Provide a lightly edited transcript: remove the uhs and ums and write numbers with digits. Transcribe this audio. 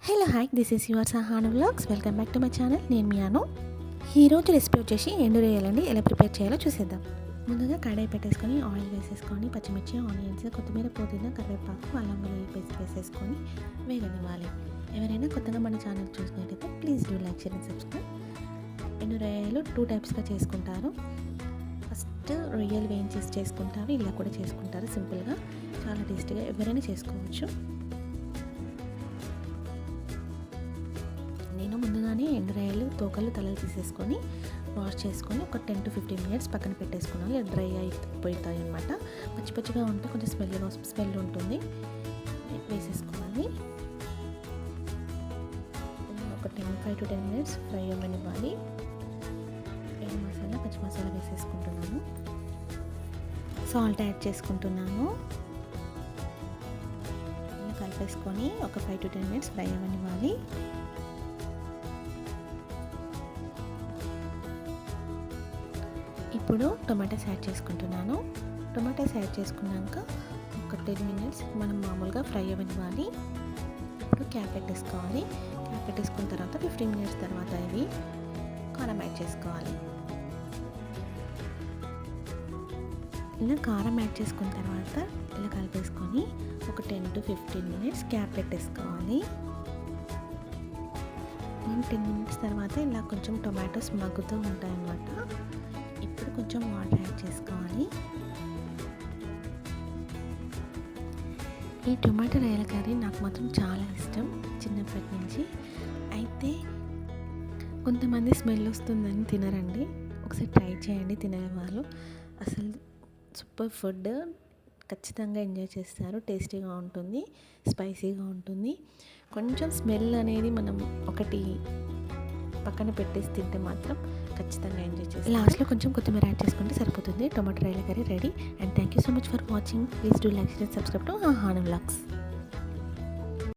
Hello hi, this is your Sahanu vlogs. Welcome back to my channel. నేను మీ అను. ఈరోజు recipe వచ్చేసి ఎండు రొయ్యలండి. ఎలా ప్రిపేర్ చేయాలో చూసేద్దాం. ముందుగా కడాయి పెట్టేసుకొని ఆయిల్ వేసేసుకొని పచ్చిమిర్చి, ఆనియన్స్, కొత్తిమీర, పుదీనా, కరివేపాకు, అల్లం వెల్లుల్లి పేస్ట్ వేసేసుకొని వేగనివ్వాలి. ఎవరైనా కొత్తగా మన ఛానల్ చూసినట్టయితే please do like, share and subscribe. ఎండు రొయ్యలు 2 టైప్స్గా చేసుకుంటారు. ఫస్ట్ రొయ్యలు వేయించేసి చేసుకుంటారు, ఇలా కూడా చేసుకుంటారు. సింపుల్గా చాలా టేస్టీగా ఎవరైనా చేసుకోవచ్చు. నేను ముందుగానే ఎండు రొయ్యలు తోకలు తలలు తీసేసుకొని వాష్ చేసుకొని ఒక 10 to 15 minutes పక్కన పెట్టేసుకున్నాను. డ్రై అయిపోతాయి అన్నమాట. పచ్చి పచ్చిగా ఉంటే కొంచెం స్మెల్ ఉంటుంది. వేసేసుకోవాలి. ఒక 5 to 10 minutes ఫ్రై అవ్వనివ్వాలి. మసాలా, పచ్చి మసాలా వేసేసుకుంటున్నాను. సాల్ట్ యాడ్ చేసుకుంటున్నాను. ఇలా కలిపేసుకొని ఒక 5 to 10 minutes ఫ్రై అవ్వనివ్వాలి. ఇప్పుడు టొమాటోస్ యాడ్ చేసుకుంటున్నాను. టొమాటోస్ యాడ్ చేసుకున్నాక ఒక 10 minutes మనం మామూలుగా ఫ్రై అవ్వనివ్వాలి. ఇప్పుడు క్యాప్ పెట్టేసుకోవాలి. క్యాప్ పెట్టేసుకున్న తర్వాత 15 minutes తర్వాత ఇది కారం యాడ్ చేసుకోవాలి. ఇలా కారం యాడ్ చేసుకున్న తర్వాత ఇలా కలిపేసుకొని ఒక 10 to 15 minutes క్యాప్ పెట్టేసుకోవాలి. 10 minutes తర్వాత ఇలా కొంచెం టొమాటోస్ మగ్గుతూ ఉంటాయన్నమాట. ఇప్పుడు కొంచెం వాటర్ యాడ్ చేసుకోవాలి. ఈ టొమాటో రొయ్యల కర్రీ నాకు మాత్రం చాలా ఇష్టం చిన్నప్పటి నుంచి. అయితే కొంతమంది స్మెల్ వస్తుందని తినరండి. ఒకసారి ట్రై చేయండి. తినే వాళ్ళు అసలు సూపర్ ఫుడ్, ఖచ్చితంగా ఎంజాయ్ చేస్తారు. టేస్టీగా ఉంటుంది, స్పైసీగా ఉంటుంది. కొంచెం స్మెల్ అనేది మనం ఒకటి పక్కన పెట్టేసి తింటే మాత్రం ఖచ్చితంగా ఎంజాయ్ చేస్తాం. లాస్ట్లో కొంచెం కొత్తిమీర యాడ్ చేసుకుంటే సరిపోతుంది. టొమాటో రొయ్యల curry ready. And thank you so much for watching. Please do like, share, subscribe to Hanu vlogs.